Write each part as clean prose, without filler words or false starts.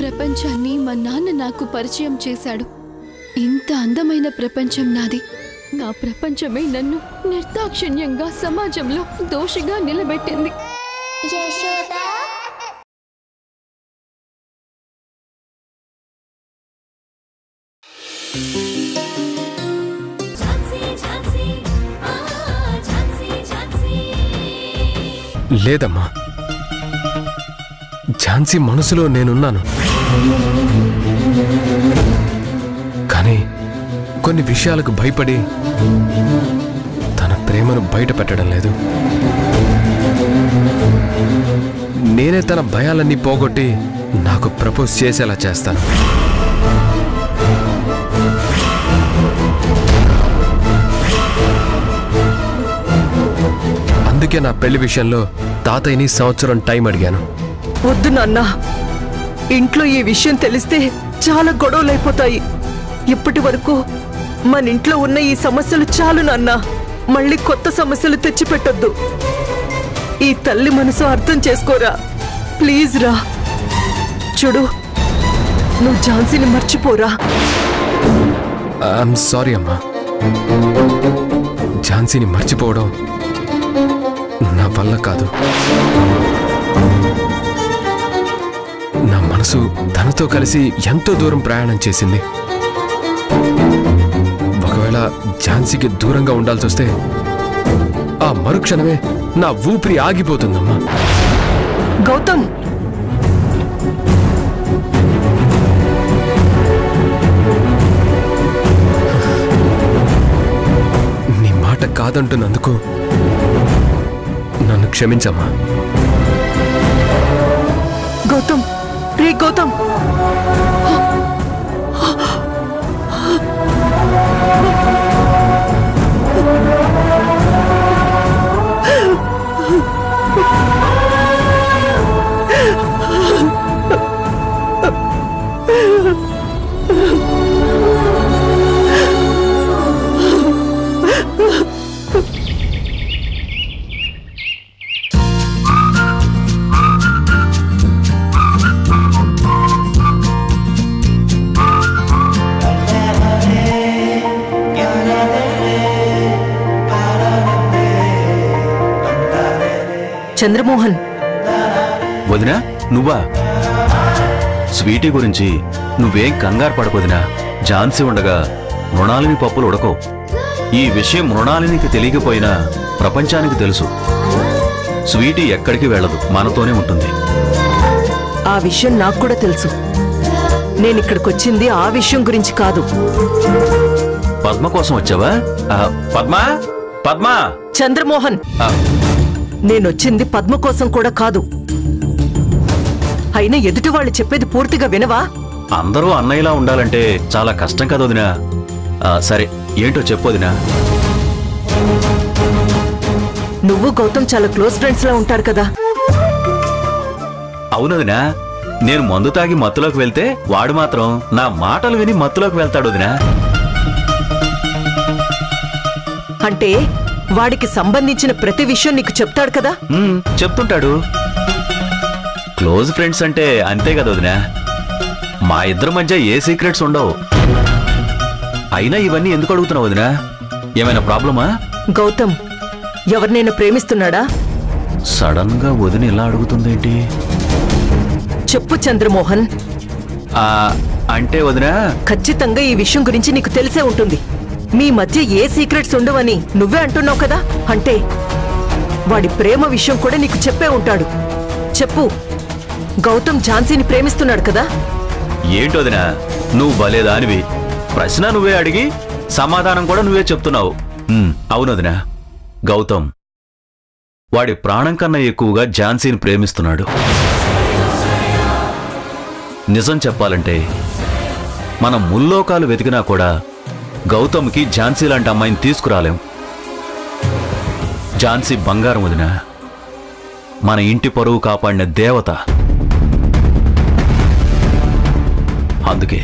ప్రపంచాన్ని మా నాన్న నాకు పరిచయం చేశాడు. ఇంత అందమైన ప్రపంచం నాది. నా ప్రపంచమే నన్ను నిర్దాక్షిణ్యంగా సమాజంలో దోషిగా నిలబెట్టింది. లేదమ్మా, ఝాన్సీ మనసులో నేనున్నాను. కానీ కొన్ని విషయాలకు భయపడి తన ప్రేమను బయట పెట్టడం లేదు. నేనే తన భయాలన్నీ పోగొట్టి నాకు ప్రపోజ్ చేసేలా చేస్తాను. అందుకే నా పెళ్లి విషయంలో తాతయ్యని సంవత్సరం టైం అడిగాను. వద్దు నాన్న, ఇంట్లో ఈ విషయం తెలిస్తే చాలా గొడవలైపోతాయి. ఇప్పటి వరకు మన ఇంట్లో ఉన్న ఈ సమస్యలు చాలు నాన్న. మళ్ళీ కొత్త సమస్యలు తెచ్చిపెట్టొద్దు. ఈ తల్లి మనసు అర్థం చేసుకోరా, ప్లీజ్ రా. చూడు, నువ్వు ఝాన్సీని మర్చిపోరా. ఐఎమ్ సారీ అమ్మా. ఝాన్సీని మర్చిపోవడం నా వల్ల కాదు. నా మనసు తనతో కలిసి ఎంతో దూరం ప్రయాణం చేసింది. ఒకవేళ ఝాన్సీకి దూరంగా ఉండాల్సి వస్తే ఆ మరుక్షణమే నా ఊపిరి ఆగిపోతుందమ్మా. గౌతమ్, నీ మాట కాదంటున్నందుకు నన్ను క్షమించమ్మా. గౌతమ్, రే గౌతమ్. చంద్రమోహన్. వదినా, నువ్వా? స్వీటీ గురించి నువ్వేం కంగారు పడకొదినా. ఝాన్సీ ఉండగా మృణాలిని పప్పులు ఉడకవు. ఈ విషయం మృణాలినికి తెలియకపోయినా ప్రపంచానికి తెలుసు. స్వీటీ ఎక్కడికి వెళ్ళదు, మనతోనే ఉంటుంది. ఆ విషయం నాకు కూడా తెలుసు. నేనిక్కడికొచ్చింది ఆ విషయం గురించి కాదు. పద్మ కోసం వచ్చావా? పద్మా, పద్మా. చంద్రమోహన్, నేనొచ్చింది పద్మ కోసం కూడా కాదు. అయినా ఎదుటి వాళ్ళు చెప్పేది పూర్తిగా వినవా? అందరూ అన్నయ్యలా ఉండాలంటే చాలా కష్టం కదా వదినా. సరే, ఏంటో చెప్పొదినా. నువ్వు గౌతమ్ చాలా క్లోజ్ ఫ్రెండ్స్ లా ఉంటారు కదా. అవునదినా, నేను మందు తాగి మత్తులోకి వెళ్తే వాడు మాత్రం నా మాటలు విని మత్తులోకి వెళ్తాడు వదినా. అంటే వాడికి సంబంధించిన ప్రతి విషయం నీకు చెప్తాడు కదా? చెప్తుంటాడు. క్లోజ్ ఫ్రెండ్స్ అంటే అంతే కదా వదినా. మా ఇద్దరి మధ్య ఏ సీక్రెట్స్ ఉండవు. అయినా ఇవన్నీ ఎందుకు అడుగుతున్నావు వదినా? ఏమైనా ప్రాబ్లమా? గౌతమ్ ఎవరినైనా ప్రేమిస్తున్నాడా? సడన్ గా వదిన ఇలా అడుగుతుందేంటి? చెప్పు చంద్రమోహన్. అంటే వదినా, ఖచ్చితంగా ఈ విషయం గురించి నీకు తెలిసే ఉంటుంది. మీ మధ్య ఏ సీక్రెట్స్ ఉండవని నువ్వే అంటున్నావు కదా. అంటే వాడి ప్రేమ విషయం కూడా నీకు చెప్పే ఉంటాడు. చెప్పు, గౌతమ్ ఝాన్సీని ప్రేమిస్తున్నాడు కదా? ఏంటో వదినా, నువ్వు భలేదానివి. ప్రశ్న నువ్వే అడిగి సమాధానం కూడా నువ్వే చెప్తున్నావు. అవును వదినా, గౌతమ్ వాడి ప్రాణం కన్నా ఎక్కువగా ఝాన్సీని ప్రేమిస్తున్నాడు. నిజం చెప్పాలంటే మనం ముల్లోకాలు వెతికినా కూడా గౌతమ్కి ఝాన్సీ లాంటి అమ్మాయిని తీసుకురాలేం. ఝాన్సీ బంగారం వదినా, మన ఇంటి పరువు కాపాడిన దేవత. అందుకే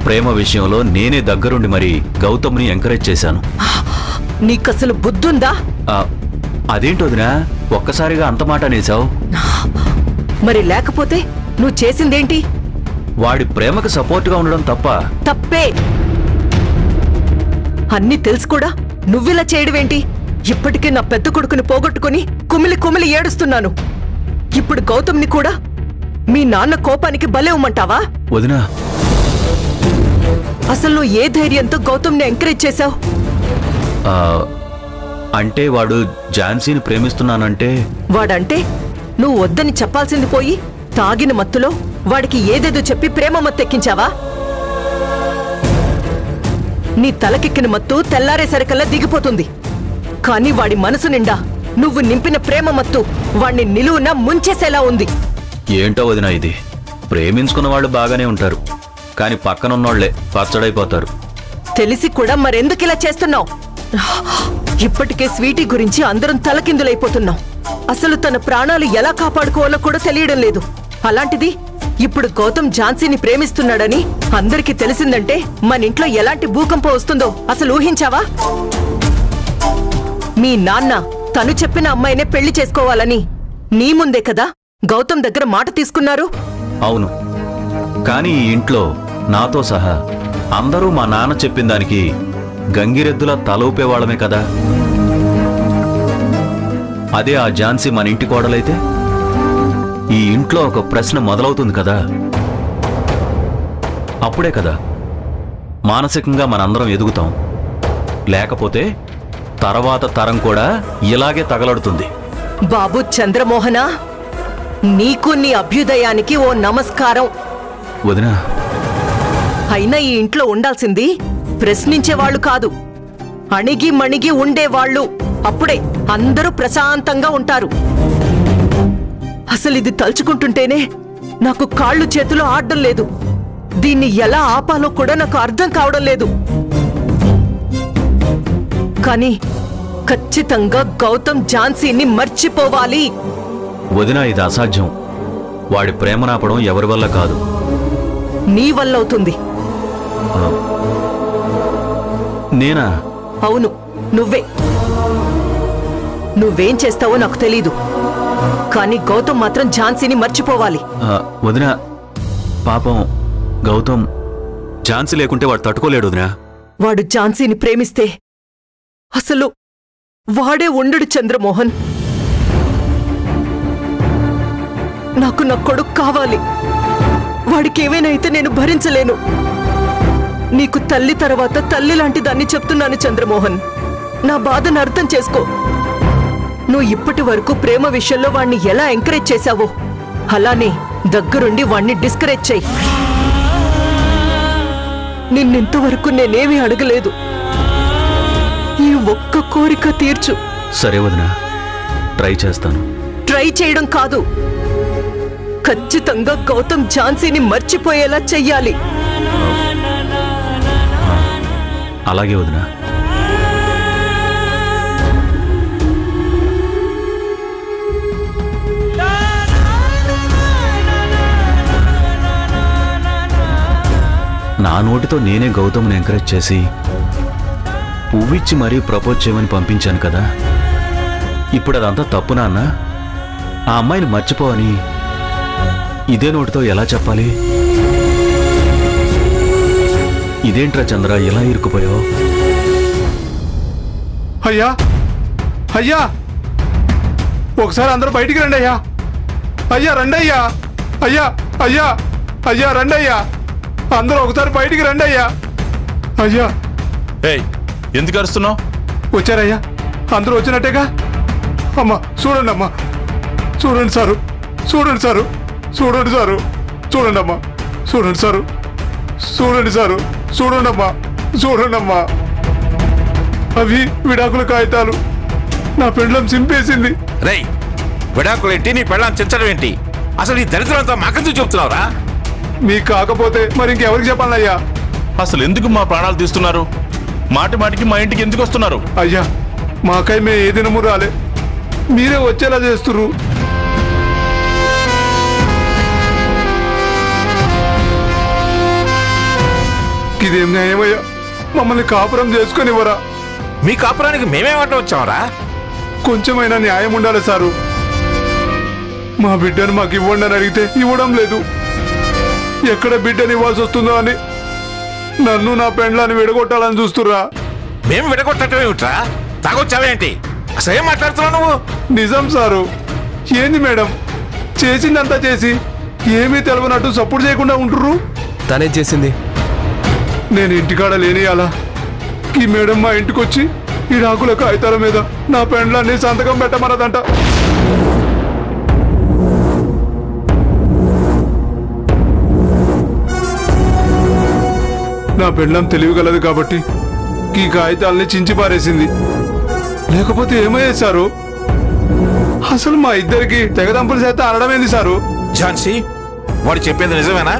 ప్రేమ విషయంలో నేనే దగ్గరుండి మరి గౌతమ్ని ఎంకరేజ్ చేశాను. నీకసలు బుద్ధుందా? అదేంటోదినా ఒక్కసారిగా అంత మాట అనేసావు? మరి లేకపోతే నువ్వు చేసిందేంటి? వాడి ప్రేమకు సపోర్ట్గా ఉండడం తప్ప? తప్పే. అన్నీ తెలుసు కూడా నువ్విలా చేయడమేంటి? ఇప్పటికే నా పెద్ద కొడుకుని పోగొట్టుకుని కుమిలి కుమిలి ఏడుస్తున్నాను. ఇప్పుడు గౌతమ్ని కూడా మీ నాన్న కోపానికి బలేవమంటావా? వదినా, అసలు నువ్వు ఏ ధైర్యంతో గౌతమ్ని ఎంకరేజ్ చేశావు? అంటే వాడు ఝాన్సీని ప్రేమిస్తున్నానంటే? వాడంటే నువ్వు వద్దని చెప్పాల్సింది పోయి తాగిన మత్తులో వాడికి ఏదేదో చెప్పి ప్రేమ మత్తెక్కించావా? నీ తలకెక్కిన మత్తు తెల్లారేసరికల్లా దిగిపోతుంది. కానీ వాడి మనసు నిండా నువ్వు నింపిన ప్రేమ మత్తు వాణ్ణి నిలువున ముంచేసేలా ఉంది. ఏంటో వదినా ఇది? ప్రేమించుకున్న వాళ్ళు బాగానే ఉంటారు, కానీ పక్కనున్నోళ్లే పచ్చడైపోతారు. తెలిసి కూడా మరెందుకిలా చేస్తున్నావు? ఇప్పటికే స్వీటీ గురించి అందరం తలకిందులైపోతున్నాం. అసలు తన ప్రాణాలు ఎలా కాపాడుకోవాలో కూడా తెలియడం లేదు. అలాంటిది ఇప్పుడు గౌతమ్ ఝాన్సీని ప్రేమిస్తున్నాడని అందరికీ తెలిసిందంటే మన ఇంట్లో ఎలాంటి భూకంపం వస్తుందో అసలు ఊహించావా? మీ నాన్న తను చెప్పిన అమ్మాయినే పెళ్లి చేసుకోవాలని నీ ముందే కదా గౌతమ్ దగ్గర మాట తీసుకున్నారు. అవును, కానీ ఈ ఇంట్లో నాతో సహా అందరూ మా నాన్న చెప్పిన దానికి గంగిరెద్దులా తలూపేవాళ్లమే కదా. అదే ఆ ఝాన్సీ మన ఇంటి కోడలైతే ఈ ఇంట్లో ఒక ప్రశ్న మొదలవుతుంది కదా. అప్పుడే కదా మానసికంగా మనందరం ఎదుగుతాం. లేకపోతే తర్వాత తరం కూడా ఇలాగే తగలడుతుంది. బాబు చంద్రమోహన, నీకు నీ అభ్యుదయానికి ఓ నమస్కారం. వదినా, అయినా ఈ ఇంట్లో ఉండాల్సింది ప్రశ్నించేవాళ్లు కాదు, అణిగి మణిగి ఉండేవాళ్లు. అప్పుడే అందరూ ప్రశాంతంగా ఉంటారు. అసలు ఇది తలుచుకుంటుంటేనే నాకు కాళ్ళు చేతులు ఆడడం లేదు. దీన్ని ఎలా ఆపాలో కూడా నాకు అర్థం కావడం లేదు. కానీ ఖచ్చితంగా గౌతమ్ ఝాన్సీని మర్చిపోవాలి. వదినా, ఇది అసాధ్యం. వాడి ప్రేమనాపడం ఎవరి వల్ల కాదు, నీ వల్ల అవుతుంది. నేనా? అవును, నువ్వే. నువ్వేం చేస్తావో నాకు తెలీదు, కానీ గౌతమ్ మాత్రం ఝాన్సీని మర్చిపోవాలి. వదినా, పాపం గౌతమ్ ఝాన్సీ లేకుంటే వాడు తట్టుకోలేడు వదినా. వాడు ఝాన్సీని ప్రేమిస్తే అసలు వాడే ఉండడు చంద్రమోహన్. నాకు నా కొడుకు కావాలి. వాడికి ఏమైనా అయితే నేను భరించలేను. నీకు తల్లి తర్వాత తల్లి లాంటి దాన్ని చెప్తున్నాను చంద్రమోహన్. నా బాధను అర్థం చేసుకో. నువ్వు ఇప్పటి వరకు ప్రేమ విషయంలో వాణ్ణి ఎలా ఎంకరేజ్ చేశావో అలానే దగ్గరుండి వాణ్ణి డిస్కరేజ్ చెయ్యి. నిన్నింతవరకు నేనేమీ అడగలేదు. ఈ ఒక్క కోరిక తీర్చు. సరే వదినా, ట్రై చేస్తాను. ట్రై చేయడం కాదు, ఖచ్చితంగా గౌతమ్ ఝాన్సీని మర్చిపోయేలా చెయ్యాలి. అలాగే వదినా. నా నోటితో నేనే గౌతమ్ని ఎంకరేజ్ చేసి పువ్విచ్చి మరీ ప్రపోజ్ చేయమని పంపించాను కదా. ఇప్పుడు అదంతా తప్పు నాన్న. ఆ అమ్మాయిని మర్చిపోవని ఇదే నోటితో ఎలా చెప్పాలి? ఇదేంట్రా చంద్ర, ఎలా ఇరుక్కుపోయావు? అయ్యా, అయ్యా, ఒకసారి అందరూ బయటికి రండి అయ్యా. అయ్యా రండి అయ్యా. అయ్యా, అయ్యా, అయ్యా రండి అయ్యా. అందరూ ఒకసారి బయటికి రండి అయ్యా. అయ్యా. ఏయ్, ఎందుకు అరుస్తున్నావు? వచ్చారయ్యా, అందరూ వచ్చినట్టేగా. అమ్మా చూడండి, అమ్మా చూడండి సారు, చూడండి సారు, చూడండి సారు, చూడండి అమ్మా, చూడండి సారు, చూడండి సారు, చూడండి అమ్మా, చూడండి అమ్మా. అవి విడాకుల కాగితాలు. నా పెండ్లం సింపేసింది. రేయ్, విడాకులేంటి, నీ పెళ్ళాన్ని తెచ్చడం ఏంటి? అసలు ఈ దరిద్రంతా మాకెందుకు చెప్తున్నావురా? మీకు కాకపోతే మరి ఇంకెవరికి చెప్పాలయ్యా? అసలు ఎందుకు మా ప్రాణాలు తీస్తున్నారు? మాటి మాటికి మా ఇంటికి ఎందుకు వస్తున్నారు? అయ్యా, మాకై మేము ఏ దినము రాలే, మీరే వచ్చేలా చేస్తుర్రు. ఇదేం న్యాయమయ్యా? మమ్మల్ని కాపురం చేసుకునివ్వరా? మీ కాపురానికి మేమేమంట వచ్చామరా? కొంచెమైనా న్యాయం ఉండాలి సారు. మా బిడ్డను మాకు ఇవ్వండి అని అడిగితే ఇవ్వడం లేదు. ఎక్కడ బిడ్డనివ్వాల్సి వస్తుందో అని నన్ను నా పెండ్లాన్ని విడగొట్టాలని చూస్తురా. మేము విడగొట్టడం ఏమిట్రా? తాగొచ్చావేంటి? అసలు ఏం మాట్లాడుతున్నావు నువ్వు? నిజం సారు. ఏంది మేడం, చేసిందంతా చేసి ఏమీ తెలవనట్టు సపోర్ట్ చేయకుండా ఉంటుర్రు. తనేం చేసింది? నేను ఇంటికాడ లేనియాలా ఈ మేడం మా ఇంటికొచ్చి ఈ రాకుల కాగితాల మీద నా పెండ్లాన్ని సంతకం పెట్టమన్నదంట. నా పెండ్లం తెలియగలదు కాబట్టి ఈ కాగితాలని చించి పారేసింది. లేకపోతే ఏమయ్యేది సారు? అసలు మా ఇద్దరికి తెగదంపులు చేత అనడం ఏంది సారు? ఝాన్సీ, వాడు చెప్పింది నిజమేనా?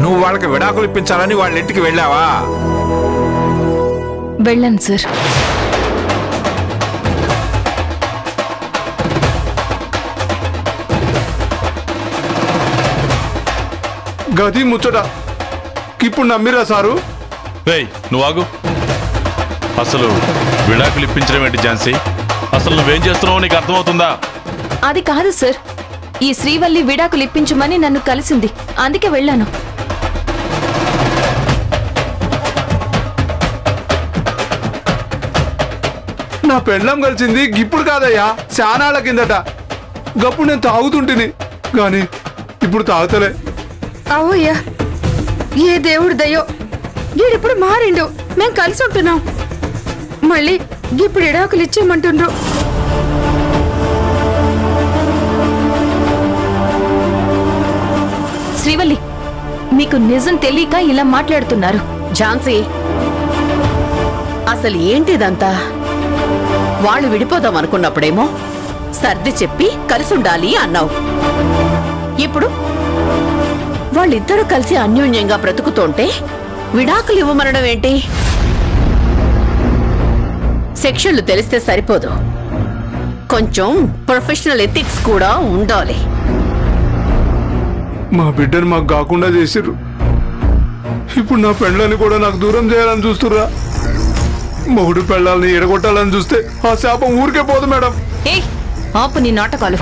నువ్వు వాళ్ళకి విడాకులు ఇప్పించాలని వాళ్ళ ఇంటికి వెళ్ళావా? వెళ్ళాను సార్. గది ముచ్చట ఇప్పుడు నమ్మిరా సారు? నువ్వు ఆగు. అసలు విడాకులు ఇప్పించడం ఏంటి ఝాన్సీ? అసలు నువ్వేం చేస్తున్నావు నీకు అర్థమవుతుందా? అది కాదు సార్, ఈ శ్రీవల్లి విడాకులు ఇప్పించమని నన్ను కలిసింది, అందుకే వెళ్ళాను. నా పెండ్లం కలిసింది ఇప్పుడు కాదయ్యా, చానాళ్ళ కిందట. గప్పుడు నేను తాగుతుంటిని గాని ఇప్పుడు తాగుతలే. అవయ్యా, ఏ దేవుడి దయో వీడిప్పుడు మారిండు. మేం కలిసి ఉంటున్నాం. మళ్ళీ ఇప్పుడు ఇడాకులు ఇచ్చేయమంటుండ్రు. శ్రీవల్లి, మీకు నిజం తెలియక ఇలా మాట్లాడుతున్నారు. ఝాన్సీ, అసలు ఏంటిదంతా? వాళ్ళు విడిపోదాం అనుకున్నప్పుడేమో సర్ది చెప్పి కలిసుండాలి అన్నావు. ఇప్పుడు వాళ్ళిద్దరూ కలిసి అన్యోన్యంగా బ్రతుకుతుంటే విడాకులు ఇవ్వమనడం ఏంటి? సెక్షన్లు తెలిస్తే సరిపోదు, కొంచెం ప్రొఫెషనల్ ఎథిక్స్ కూడా ఉండాలి. మా బిడ్డను మాకు కాకుండా చేసిర్రు. ఇప్పుడు నా పెండ్లని కూడా నాకు దూరం చేయాలని చూస్తుర్రా. మొగుడు పెళ్ళాలని ఎడగొట్టాలని చూస్తే ఆ శాపం ఊరికే పోదు మేడం. ఏయ్, ఆపు నీ నాటకాలు.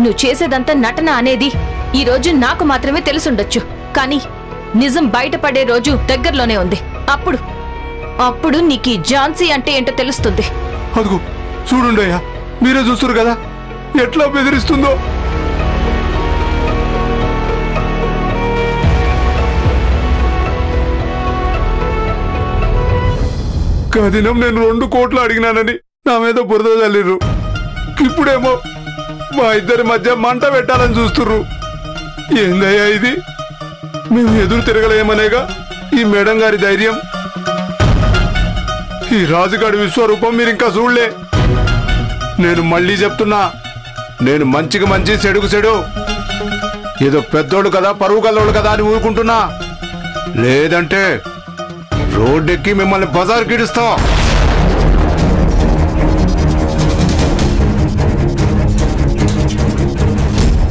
నువ్వు చేసేదంతా నటన అనేది ఈ రోజు నాకు మాత్రమే తెలుసుండొచ్చు, కానీ నిజం బయటపడే రోజు దగ్గరలోనే ఉంది. అప్పుడు నీకు ఈ ఝాన్సీ అంటే ఏంటో తెలుస్తుంది. అదిగో చూడుండయ్యా, మీరే చూస్తురు కదా ఎట్లా బెదిరిస్తుందో. దినం నేను 2 కోట్లు అడిగినానని నా మీద బురద చల్లిర్రు. ఇప్పుడేమో మా ఇద్దరి మధ్య మంట పెట్టాలని చూస్తుర్రు. ఏందయ్యా ఇది? మేము ఎదురు తిరగలేమనేగా ఈ మేడం గారి ధైర్యం. ఈ రాజుగాడి విశ్వరూపం మీరు ఇంకా చూడలే. నేను మళ్ళీ చెప్తున్నా, నేను మంచికి మంచి, చెడుకు చెడు. ఏదో పెద్దోడు కదా, పరువు కల్లోడు కదా అని ఊరుకుంటున్నా. లేదంటే రోడ్డెక్కి మిమ్మల్ని బజార్ గిడుస్తా.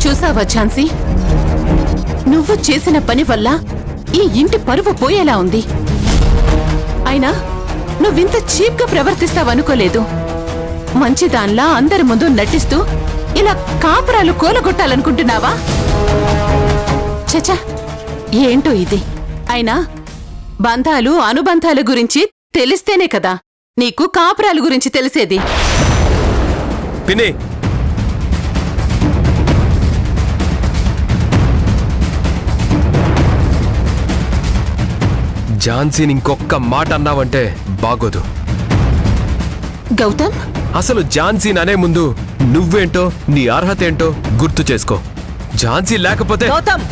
చూసావా ఝాన్సీ, నువ్వు చేసిన పని వల్ల ఈ ఇంటి పరువు పోయేలా ఉంది. అయినా నువ్వింత చీప్ గా ప్రవర్తిస్తావనుకోలేదు. మంచిదాన్లా అందరి ముందు నటిస్తూ ఇలా కాపురాలు కూలగొట్టాలనుకుంటున్నావా? చచా, ఏంటో ఇది. అయినా బంధాలు అనుబంధాల గురించి తెలిస్తేనే కదా నీకు కాపురాల గురించి తెలిసేది. పిన్ని, ఝాన్సీని ఇంకొక్క మాట అన్నావంటే బాగోదు. గౌతమ్, అసలు ఝాన్సీని అనే ముందు నువ్వేంటో, నీ అర్హత ఏంటో గుర్తు చేసుకో. ఝాన్సీ లేకపోతే గౌతమ్,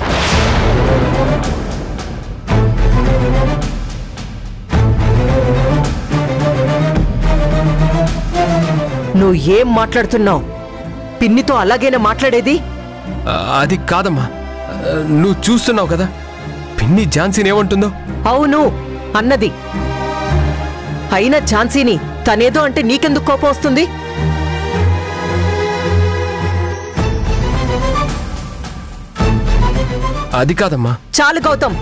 నువ్వు ఏం మాట్లాడుతున్నావు? పిన్నితో అలాగైనా మాట్లాడేది? అది కాదమ్మా, నువ్వు చూస్తున్నావు కదా పిన్ని ఝాన్సీని ఏమంటుందో. అవును అన్నది. అయినా ఝాన్సీని తనేదో అంటే నీకెందుకు కోపం వస్తుంది? అది కాదమ్మా. చాలు గౌతమ్,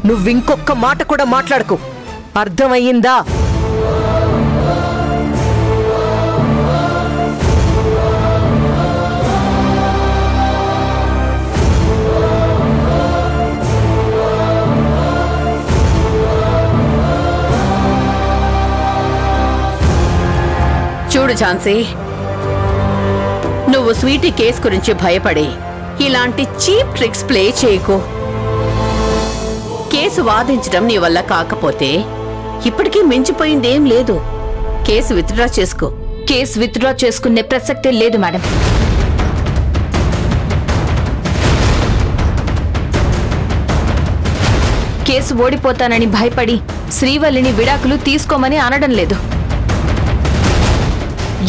నువ్వింకొక్క మాట కూడా మాట్లాడకు. అర్థమయ్యిందా? చూడు ఝాన్సీ, నువ్వు స్వీటీ కేసు గురించి భయపడి ఇలాంటి చీప్ ట్రిక్స్ ప్లే చేయకు. కేసు వాదించడం నీ వల్ల కాకపోతే ఇప్పటికీ మించిపోయిందేం లేదు. కేసు విత్డ్రా చేసుకో. కేసు విత్డ్రా చేసుకునే ప్రసక్తే లేదు మేడం. కేసు ఓడిపోతానని భయపడి శ్రీవల్లిని విడాకులు తీసుకోమని అనడం లేదు.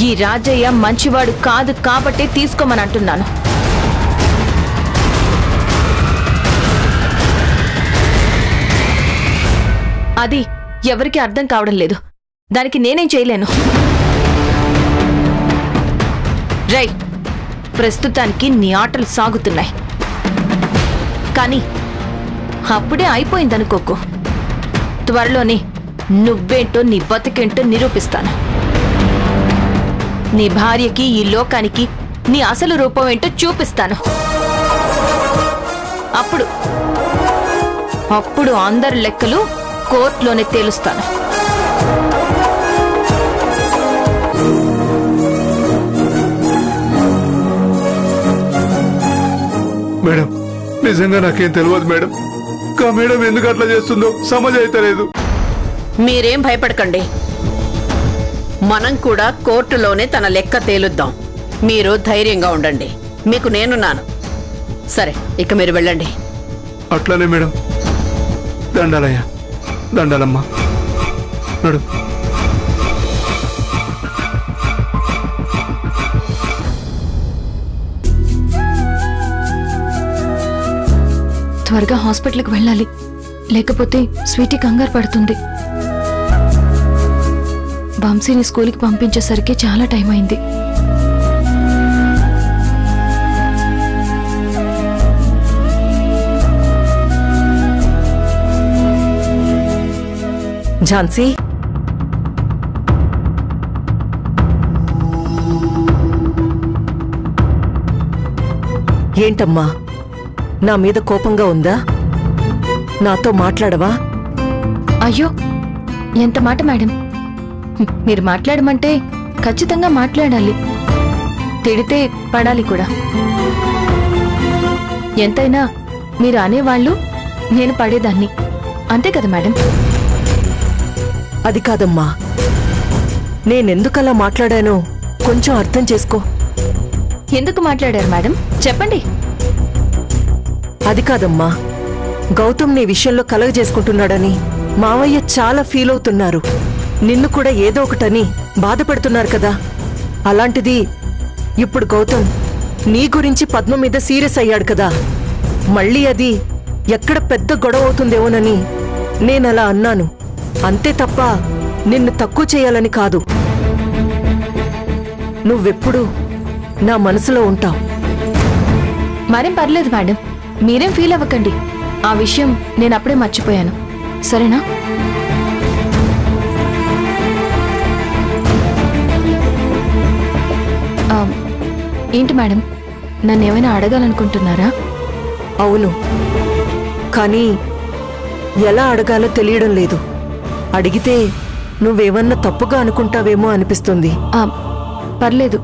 ఈ రాజయ్య మంచివాడు కాదు కాబట్టే తీసుకోమని అంటున్నాను. అది ఎవరికి అర్థం కావడం లేదు. దానికి నేనేం చేయలేను. రై, ప్రస్తుతానికి నీ ఆటలు సాగుతున్నాయి, కానీ అప్పుడే అయిపోయిందనుకోకు. త్వరలోనే నువ్వేంటో నీ బతికేంటో నిరూపిస్తాను. నీ భార్యకి ఈ లోకానికి నీ అసలు రూపం ఏంటో చూపిస్తాను. అప్పుడు అందరి లెక్కలు కోర్టులోనే తేలుస్తాను. మేడం, నిజంగా నాకేం తెలియదు మేడం. కా మేడం ఎందుకు అట్లా చేస్తుందో సమజ్ అయితే లేదు. మీరేం భయపడకండి, మనం కూడా కోర్టులోనే తన లెక్క తేలుద్దాం. మీరు ధైర్యంగా ఉండండి, మీకు నేనున్నాను. సరే, ఇక మీరు వెళ్ళండి. అట్లానే మేడం. దండాలయ్యా, దండాలమ్మా. నడు. త్వరగా హాస్పిటల్కి వెళ్ళాలి, లేకపోతే స్వీటీ కంగారు పడుతుంది. వంశీని స్కూల్కి పంపించేసరికి చాలా టైం అయింది. ఝాన్సీ, ఏంటమ్మా, నా మీద కోపంగా ఉందా? నాతో మాట్లాడవా? అయ్యో, ఎంత మాట మేడం. మీరు మాట్లాడమంటే ఖచ్చితంగా మాట్లాడాలి, తిడితే పడాలి కూడా. ఎంతైనా మీరు అనేవాళ్ళు, నేను పడేదాన్ని, అంతే కదా మేడం? అది కాదమ్మా, నేనెందుకలా మాట్లాడానో కొంచెం అర్థం చేసుకో. ఎందుకు మాట్లాడారు మేడం, చెప్పండి. అది కాదమ్మా, గౌతమ్ నీ విషయంలో కలగజేసుకుంటున్నాడని మావయ్య చాలా ఫీల్ అవుతున్నారు. నిన్ను కూడా ఏదో ఒకటని బాధపడుతున్నారు కదా. అలాంటిది ఇప్పుడు గౌతమ్ నీ గురించి పద్మ మీద సీరియస్ అయ్యాడు కదా. మళ్ళీ అది ఎక్కడ పెద్ద గొడవ అవుతుందేమోనని నేనలా అన్నాను, అంతే తప్ప నిన్ను తక్కువ చేయాలని కాదు. నువ్వెప్పుడు నా మనసులో ఉంటావు. మరేం పర్లేదు మేడం, మీరేం ఫీల్ అవ్వకండి. ఆ విషయం నేను అప్పుడే మర్చిపోయాను, సరేనా? ఏంటి మేడం, నన్ను ఏమైనా అడగాలనుకుంటున్నారా? అవును, కానీ ఎలా అడగాలో తెలియడం లేదు. అడిగితే నువ్వేమన్నా తప్పుగా అనుకుంటావేమో అనిపిస్తుంది. పర్లేదు,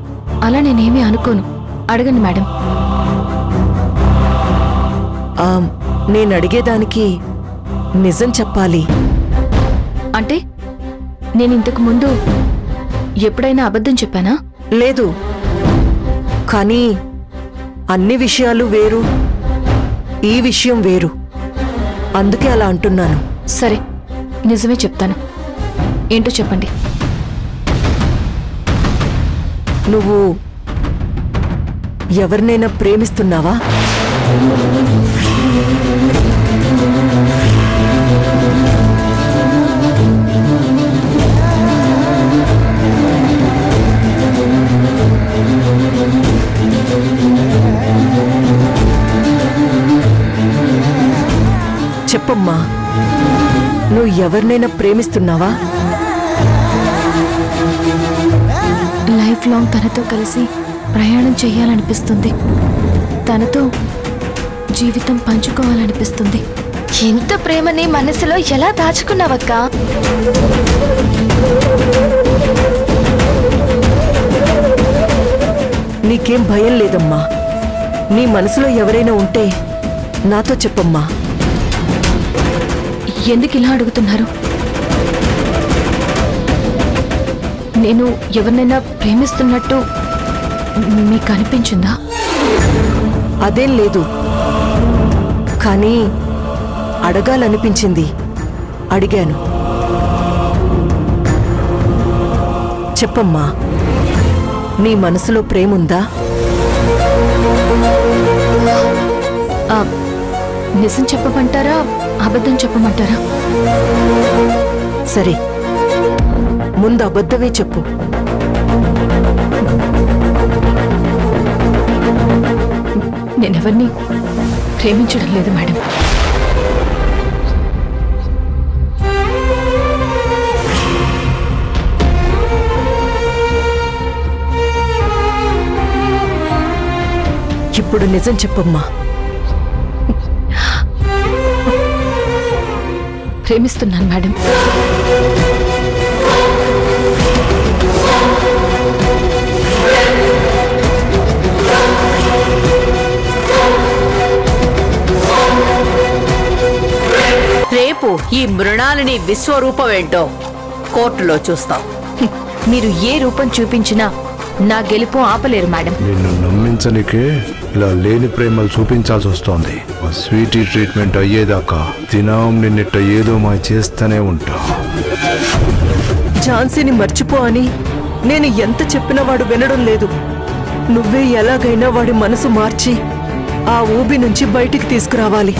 అలా నేనేమీ అనుకోను. అడగండి మేడం. నేను అడిగేదానికి నిజం చెప్పాలి. అంటే నేను ఇంతకు ముందు ఎప్పుడైనా అబద్ధం చెప్పానా? లేదు, కానీ అన్ని విషయాలు వేరు, ఈ విషయం వేరు, అందుకే అలా అంటున్నాను. సరే, నిజమే చెప్తాను. ఏంటో చెప్పండి. నువ్వు ఎవరినైనా ప్రేమిస్తున్నావా? చెప్పమ్మా, నువ్వు ఎవరినైనా ప్రేమిస్తున్నావా? లైఫ్ లాంగ్ తనతో కలిసి ప్రయాణం చేయాలనిపిస్తుంది, తనతో జీవితం పంచుకోవాలనిపిస్తుంది. ఎంత ప్రేమని మనసులో ఎలా దాచుకున్నావక్కా? నీకేం భయం లేదమ్మా. నీ మనసులో ఎవరైనా ఉంటే నాతో చెప్పమ్మా. ఎందుకు ఇలా అడుగుతున్నారు? నేను ఎవరినైనా ప్రేమిస్తున్నట్టు మీకు అనిపించిందా? అదేం లేదు, కానీ అడగాలనిపించింది, అడిగాను. చెప్పమ్మా, నీ మనసులో ప్రేముందా? నిజం చెప్పమంటారా, అబద్ధం చెప్పమంటారా? సరే, ముందు అబద్ధమే చెప్పు. నేనెవరిని ప్రేమించడం లేదు మేడం. ఇప్పుడు నిజం చెప్పమ్మా. ప్రేమిస్తున్నాను మేడం. రేపు ఈ మృణాలిని విశ్వరూపమేంటో కోర్టులో చూస్తాం. మీరు ఏ రూపం చూపించినా నా గెలుపు ఆపలేరు మేడం. నిన్ను నమ్మించనికే ఇలా లేని ప్రేమలు చూపించాల్సి వస్తోంది. స్వీటీ ట్రీట్మెంట్ అయ్యేదాకా దినం నిన్నిట్ట ఏదో మా చేస్తూనే ఉంటా. ఝాన్సీని మర్చిపో అని నేను ఎంత చెప్పినా వాడు వినడం లేదు. నువ్వే ఎలాగైనా వాడి మనసు మార్చి ఆ ఊబి నుంచి బయటికి తీసుకురావాలి.